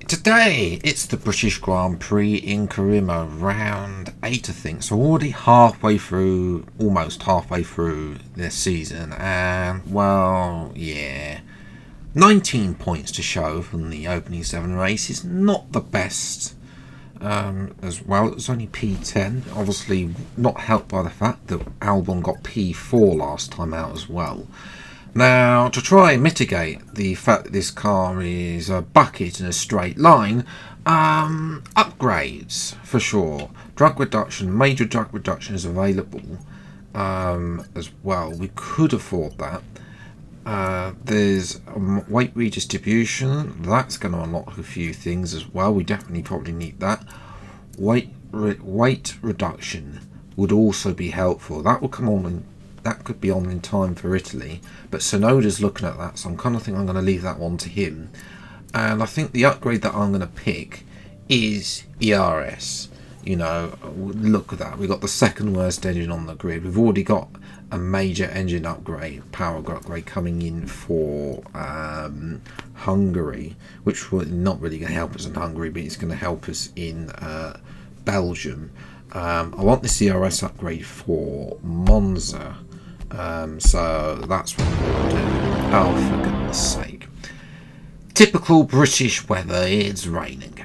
Today, it's the British Grand Prix in Carimo, round 8, I think. So already halfway through, almost halfway through this season. And, well, yeah. 19 points to show from the opening 7 races. Not the best as well. It was only P10. Obviously, not helped by the fact that Albon got P4 last time out as well. Now, to try and mitigate the fact that this car is a bucket in a straight line, upgrades for sure. Drag reduction, major drag reduction is available as well. We could afford that. There's weight redistribution. That's going to unlock a few things as well. We definitely probably need that. Weight reduction would also be helpful. That will come on. That could be on in time for Italy, but Sonoda's looking at that, so I'm kind of think I'm going to leave that one to him. And I think the upgrade that I'm going to pick is ERS. You know, look at that. We've got the second worst engine on the grid. We've already got a major engine upgrade, power upgrade coming in for Hungary, which will not really going to help us in Hungary, but it's going to help us in Belgium. I want the ERS upgrade for Monza. So that's what I'm going to do. Oh, for goodness sake. Typical British weather, it's raining.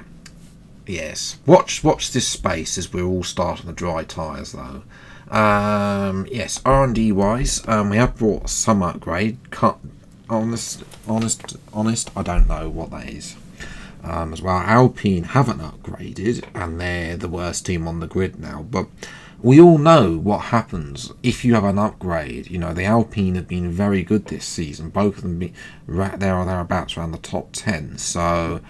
Yes. Watch this space as we're all starting the dry tyres though. Yes, R&D wise, we have brought some upgrade. Honest, I don't know what that is. As well, Alpine haven't upgraded and they're the worst team on the grid now, but we all know what happens if you have an upgrade. You know, the Alpine have been very good this season, both of them be right there or thereabouts around the top 10, so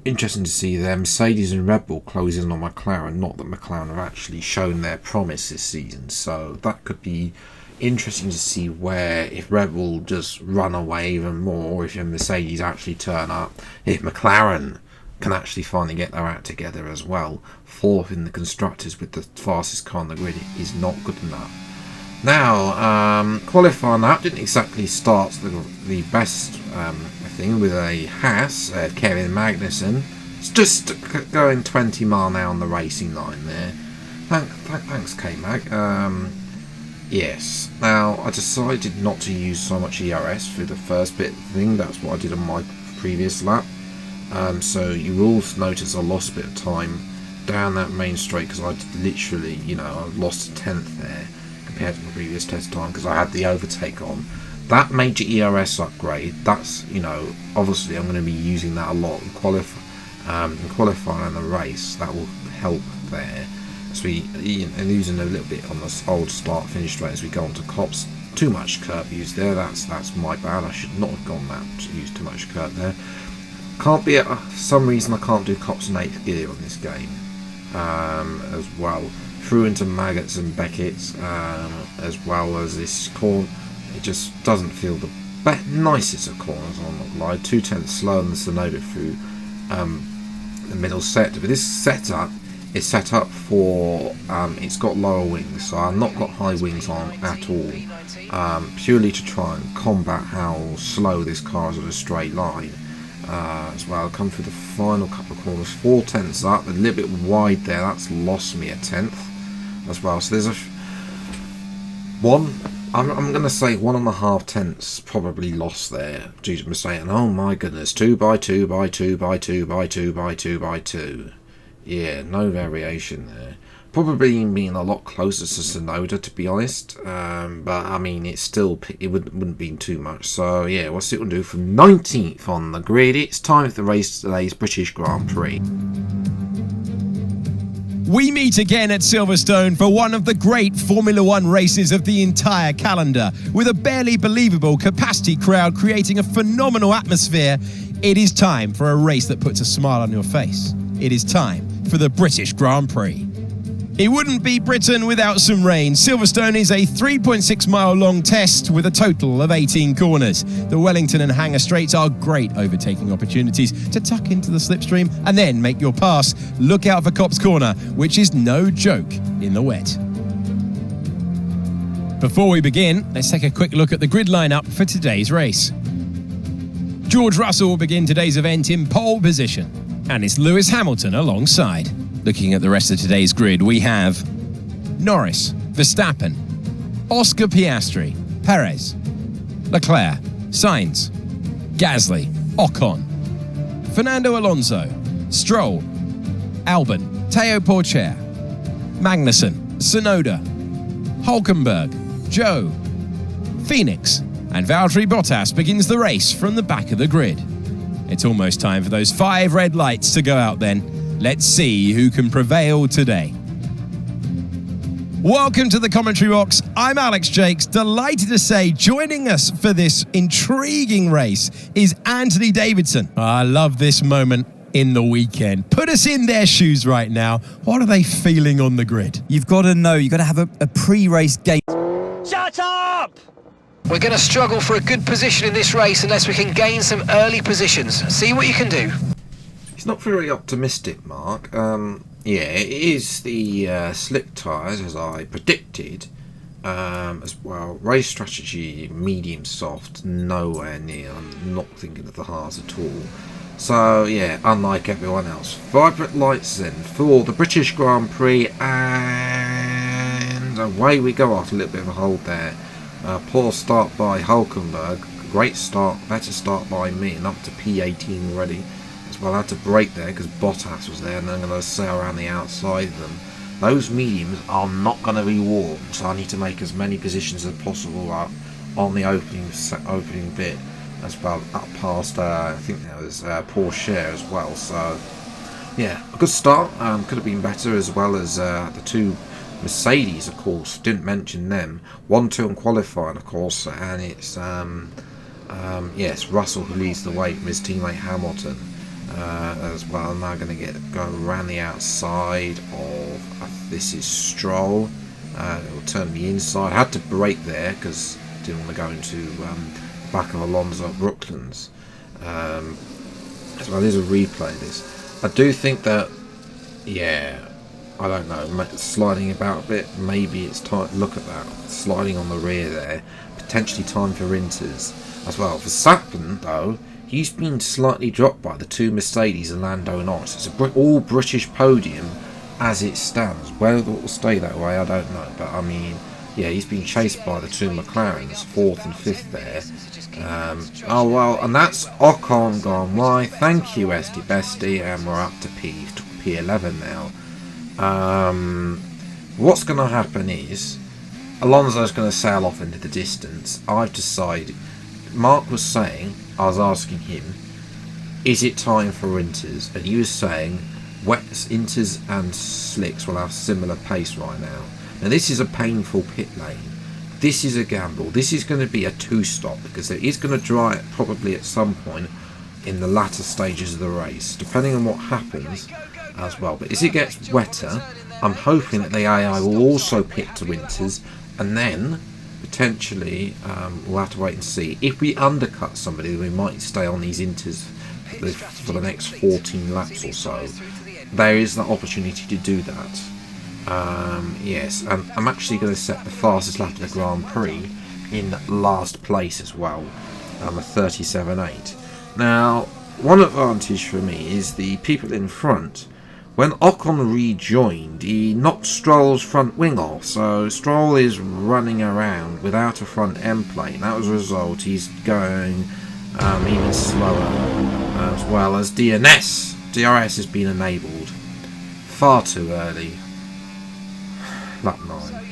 interesting to see them. Mercedes and Red Bull closing on McLaren. Not that McLaren have actually shown their promise this season, so that could be interesting to see where, if Red Bull just run away even more, or if Mercedes actually turn up, if McLaren can actually finally get their act together as well. Fourth in the constructors with the fastest car on the grid is not good enough. Now, qualifying that didn't exactly start the best thing with a Haas, Kevin Magnussen. It's just going 20 mile an hour on the racing line there. Thanks, K-Mag. Yes. Now, I decided not to use so much ERS for the first bit thing. That's what I did on my previous lap. So you will notice I lost a bit of time down that main straight because I literally, I lost a tenth there compared to the previous test time because I had the overtake on. That major ERS upgrade, that's, obviously I'm going to be using that a lot in qualifying the race. That will help there. So we losing a little bit on the old start-finish straight as we go on to Cops. Too much curb use there. That's my bad. I should not have gone that to use too much curb there. Can't be for some reason I can't do Cops in 8th gear on this game as well. Through into Maggots and Beckett's as well as this corner. It just doesn't feel the nicest of corners, I'll not lie. 2/10 slower than the Sonoda through the middle sector. But this setup is set up for, it's got lower wings, so I've not got high wings on at all. Purely to try and combat how slow this car is on a straight line. As well, I'll come through the final couple of corners, 4 tenths up, a little bit wide there, that's lost me a tenth as well. So there's I'm going to say 1.5 tenths probably lost there due to mistake. And oh my goodness, 2 by 2 by 2 by 2 by 2 by 2 by 2. Yeah, no variation there. Probably being a lot closer to Sonoda, to be honest. But I mean, it wouldn't be too much. So yeah, we'll see what we'll do from 19th on the grid. It's time for the race today's British Grand Prix. We meet again at Silverstone for one of the great Formula One races of the entire calendar. With a barely believable capacity crowd creating a phenomenal atmosphere, it is time for a race that puts a smile on your face. It is time for the British Grand Prix. It wouldn't be Britain without some rain. Silverstone is a 3.6 mile long test with a total of 18 corners. The Wellington and Hangar straights are great overtaking opportunities to tuck into the slipstream and then make your pass. Look out for Copse Corner, which is no joke in the wet. Before we begin, let's take a quick look at the grid lineup for today's race. George Russell will begin today's event in pole position. And it's Lewis Hamilton alongside. Looking at the rest of today's grid, we have Norris, Verstappen, Oscar Piastri, Perez, Leclerc, Sainz, Gasly, Ocon, Fernando Alonso, Stroll, Albon, Teo Porcher, Magnussen, Tsunoda, Hulkenberg, Joe, Phoenix, and Valtteri Bottas begins the race from the back of the grid. It's almost time for those 5 red lights to go out then. Let's see who can prevail today. Welcome to the commentary box. I'm Alex Jakes, delighted to say joining us for this intriguing race is Anthony Davidson. I love this moment in the weekend. Put us in their shoes right now. What are they feeling on the grid? You've got to know, you've got to have a pre-race game. Shut up! We're going to struggle for a good position in this race unless we can gain some early positions. See what you can do. He's not very optimistic, Mark. Yeah, it is the slick tyres, as I predicted, as well. Race strategy, medium soft, nowhere near. I'm not thinking of the hards at all. So, yeah, unlike everyone else. Vibrant lights then for the British Grand Prix, and away we go after a little bit of a hold there. Poor start by Hulkenberg, great start, better start by me, and up to P18 already. As well, I had to brake there because Bottas was there, and I'm going to sail around the outside of them. Those mediums are not going to be warm, so I need to make as many positions as possible up on the opening bit. As well, up past, I think there was Porsche as well. So, yeah, a good start. Could have been better, as well as the 2 Mercedes, of course. Didn't mention them. 1-2 in qualifying, of course, and it's yes, Russell who leads the way from his teammate Hamilton as well. Now going to go around the outside of this is Stroll. It will turn the inside. I had to brake there because I didn't want to go into back of Alonso at Brooklands. So there's a replay of this. I do think that, yeah, I don't know, sliding about a bit, maybe it's time. Look at that, sliding on the rear there, potentially time for INTERS as well. For Verstappen though, he's been slightly dropped by the 2 Mercedes and Lando Norris. It's an all British podium as it stands. Whether it will stay that way, I don't know, but I mean, yeah, he's been chased by the 2 McLarens, 4th and 5th there. Oh well, and that's Ocon gone. Why? Thank you, Esty Bestie, and we're up to P11 now. What's going to happen is Alonso's going to sail off into the distance. I've decided. Mark was saying, I was asking him, is it time for INTERS? And he was saying, INTERS and Slicks will have similar pace right now. Now this is a painful pit lane. This is a gamble. This is going to be a 2-stop because it is going to dry it probably at some point in the latter stages of the race, depending on what happens as well. But as it gets wetter, I'm hoping that the AI will also pit to INTERS, and then potentially we'll have to wait and see. If we undercut somebody, we might stay on these INTERS for the next 14 laps or so. There is the opportunity to do that. Yes, and I'm actually going to set the fastest lap of the Grand Prix in last place as well. A 37.8. Now, one advantage for me is the people in front. When Ocon rejoined, he knocked Stroll's front wing off, so Stroll is running around without a front end plate, and that was a result he's going even slower, as well as DRS has been enabled far too early. Lap 9.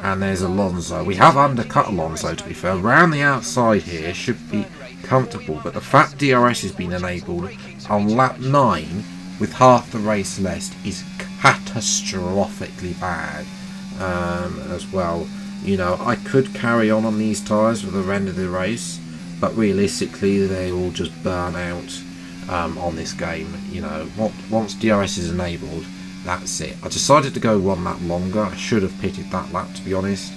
And there's Alonso. We have undercut Alonso, to be fair. Around the outside here should be comfortable, but the fact DRS has been enabled on lap 9 with half the race left is catastrophically bad as well. You know, I could carry on these tyres for the end of the race, but realistically they will just burn out on this game. You know, once DRS is enabled, that's it. I decided to go 1 lap longer. I should have pitted that lap, to be honest,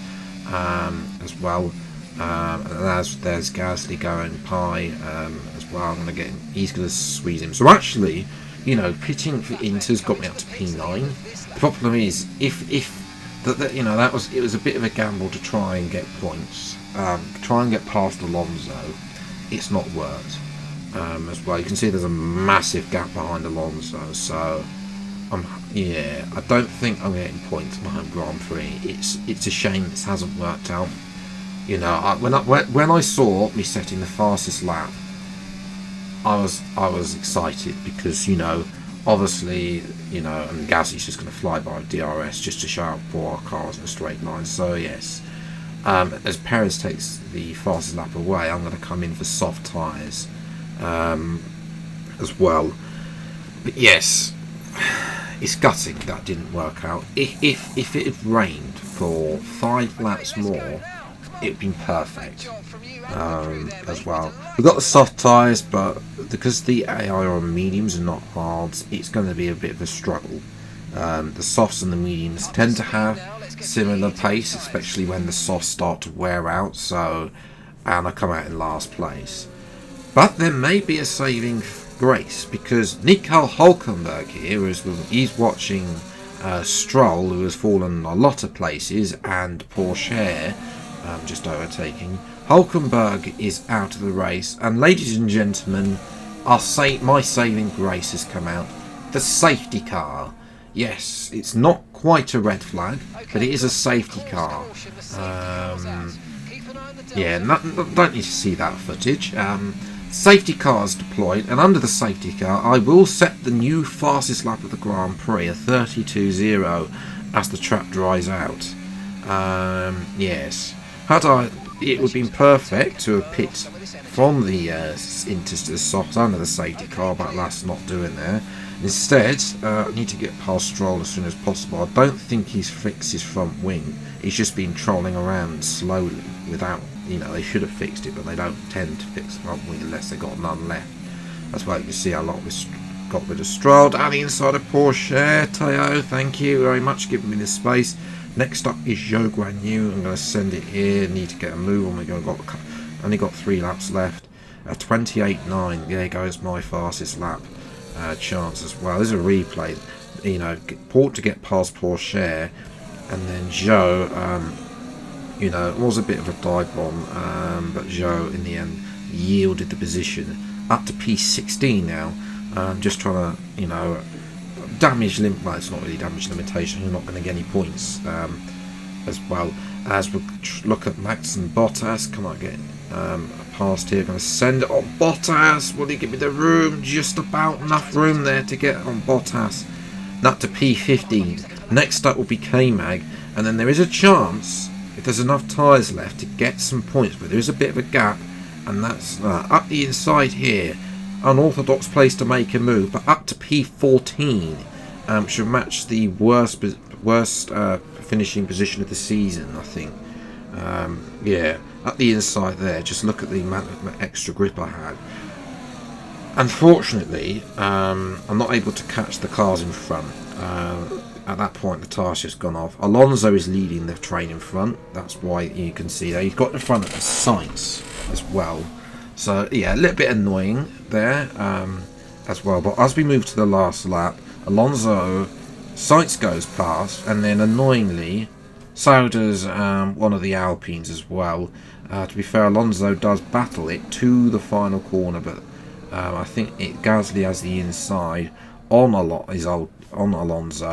as well. And there's Gasly going Pi as well. I'm gonna get him. He's gonna squeeze him. So actually, you know, pitting for INTERS got me up to P9. The problem is, if you know, it was a bit of a gamble to try and get points, try and get past Alonso. It's not worked. as well. You can see there's a massive gap behind Alonso, so yeah, I don't think I'm getting points in my home Grand Prix. It's a shame this hasn't worked out. You know, when I saw me setting the fastest lap, I was excited because, you know, obviously, you know, and Gasly's just going to fly by DRS just to show out 4 cars in a straight line. So yes, as Perez takes the fastest lap away, I'm going to come in for soft tyres as well. But yes, it's gutting that didn't work out. If it had rained for 5 laps more, it'd been perfect as well. We've got the soft tyres, but because the AI are on mediums and not hards, it's going to be a bit of a struggle. The softs and the mediums tend to have similar pace, especially when the softs start to wear out. So, and I come out in last place. But there may be a saving grace, because Nico Hülkenberg here, he's watching Stroll, who has fallen a lot of places, and Porsche just overtaking. Hülkenberg is out of the race, and ladies and gentlemen, my saving grace has come out. The safety car. Yes, it's not quite a red flag, but it is a safety car. Yeah, don't need to see that footage. Safety car is deployed, and under the safety car, I will set the new fastest lap of the Grand Prix, a 32.0, as the track dries out. Yes, it would have been perfect to have pit from the INTERS to the softs under the safety car, but that's not doing there. Instead, I need to get past Stroll as soon as possible. I don't think he's fixed his front wing. He's just been trolling around slowly without, you know, they should have fixed it, but they don't tend to fix the front wing unless they've got none left. That's why you can see a lot got rid of Stroll. Down the inside of Porsche, Teo, thank you very much, giving me the space. Next up is Zhou Guanyu. I'm going to send it here. Need to get a move on. Only got 3 laps left. 28.9. There goes my fastest lap chance as well. There's a replay. You know, to get past Porsche, and then Zhou. You know, it was a bit of a dive bomb, but Zhou in the end yielded the position up to P16 now. Just trying to, you know, well, it's not really damage limitation. You're not going to get any points as well. As we look at Max and Bottas, can I get past here? Going to send it on Bottas. Will he give me the room? Just about enough room there to get on Bottas. Up to P15. Next up will be K-Mag, and then there is a chance, if there's enough tyres left, to get some points, but there is a bit of a gap, and that's up the inside here. Unorthodox place to make a move, but up to P14 should match the worst finishing position of the season, I think. Yeah, up the inside there, just look at the amount of extra grip I had. Unfortunately, I'm not able to catch the cars in front. At that point, the tyre's just gone off. Alonso is leading the train in front. That's why you can see there. He's got in front of the Sainz as well. So, yeah, a little bit annoying there as well. But as we move to the last lap, Sainz goes past. And then, annoyingly, so does one of the Alpines as well. To be fair, Alonso does battle it to the final corner. But I think Gasly has the inside on Alonso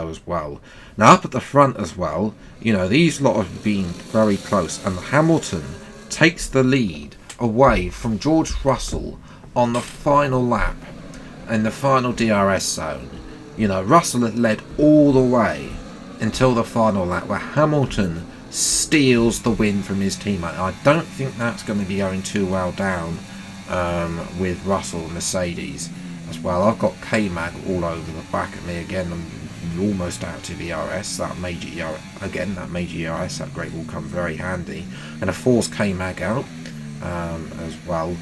as well. Now up at the front as well, you know, these lot have been very close, and Hamilton takes the lead away from George Russell on the final lap in the final DRS zone. You know, Russell had led all the way until the final lap, where Hamilton steals the win from his teammate. I don't think that's going to be going too well down with Russell and Mercedes as well. I've got K-Mag all over the back of me again. I'm almost out to ERS. That major ERS upgrade will come very handy. And to force K-Mag out as well,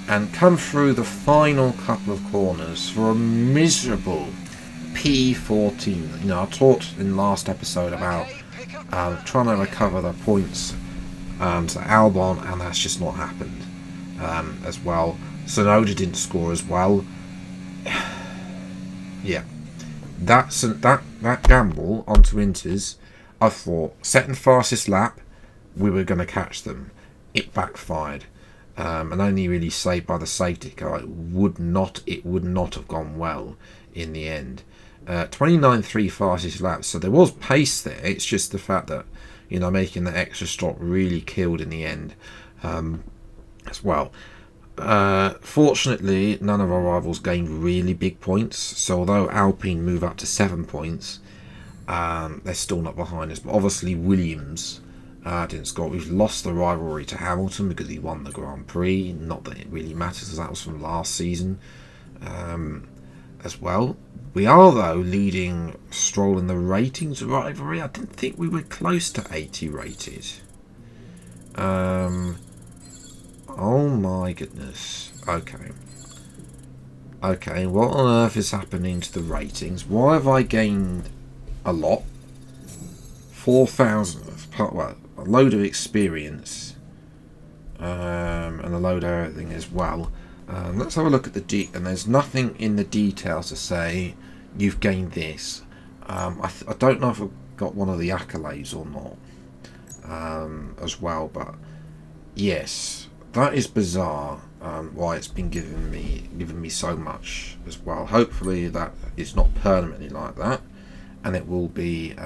and come through the final couple of corners for a miserable P14. You know, I talked in the last episode about trying to recover the points to Albon, and that's just not happened as well. Tsunoda didn't score as well. Yeah, that gamble onto INTERS, I thought, second fastest lap, we were going to catch them. It backfired. and only really saved by the safety car, it would not have gone well in the end. 29.3 fastest laps, so there was pace there. It's just the fact that, you know, making that extra stop really killed in the end as well. Fortunately, none of our rivals gained really big points, so although Alpine move up to 7 points, they're still not behind us. But obviously Williams didn't score. We've lost the rivalry to Hamilton because he won the Grand Prix. Not that it really matters, as that was from last season as well. We are, though, leading Stroll in the ratings rivalry. I didn't think we were close to 80 rated. Oh my goodness. Okay. Okay, what on earth is happening to the ratings? Why have I gained a lot? 4,000, well, a load of experience, and a load of everything as well. Let's have a look at the and there's nothing in the details to say you've gained this. I don't know if I've got one of the accolades or not as well, but yes, that is bizarre. Why it's been giving me so much as well. Hopefully that it's not permanently like that, and it will be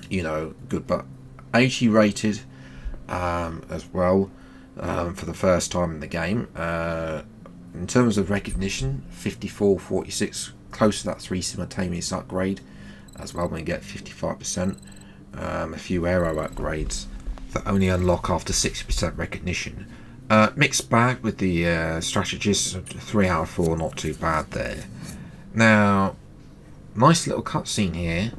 you know, good. But 80 rated as well. For the first time in the game. In terms of recognition, 54-46, close to that 3 simultaneous upgrade as well. When we get 55%, a few aero upgrades that only unlock after 60% recognition. Mixed bag with the strategists. 3 out of 4, not too bad there. Now, nice little cutscene here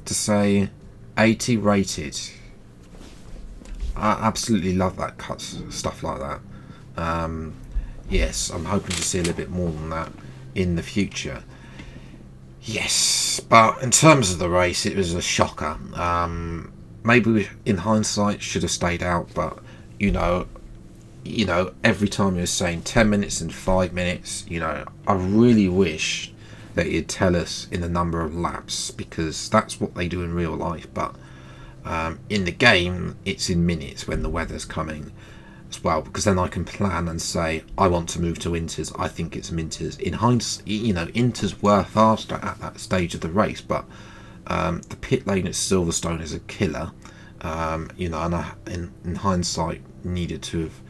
to say 80 rated. I absolutely love that stuff like that. Yes, I'm hoping to see a little bit more than that in the future. Yes, but in terms of the race, it was a shocker. Maybe we, in hindsight, should have stayed out, but you know, every time he was saying 10 minutes and 5 minutes, you know, I really wish that he'd tell us in the number of laps, because that's what they do in real life. But in the game, it's in minutes when the weather's coming as well, because then I can plan and say I want to move to INTERS. I think it's INTERS. In hindsight, you know, INTERS were faster at that stage of the race, but the pit lane at Silverstone is a killer. You know, and in hindsight, needed to have.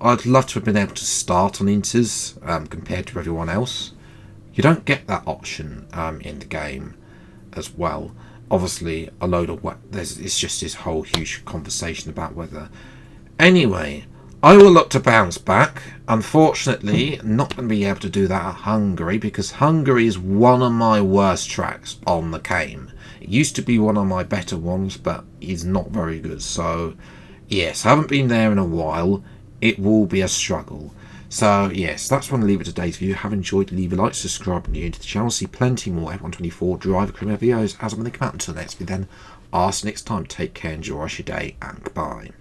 I'd love to have been able to start on INTERS compared to everyone else. You don't get that option in the game as well. Obviously, a load of it's just this whole huge conversation about whether. Anyway, I will look to bounce back. Unfortunately, not going to be able to do that at Hungary, because Hungary is one of my worst tracks on the game. It used to be one of my better ones, but it's not very good. So, yes, I haven't been there in a while. It will be a struggle. So, yes, that's when I leave it today's video. Have enjoyed, leave a like, subscribe, and new to the channel. See plenty more F124 driver criminal videos as I'm going to come out until next video. Then, ask next time. Take care, enjoy your day, and goodbye.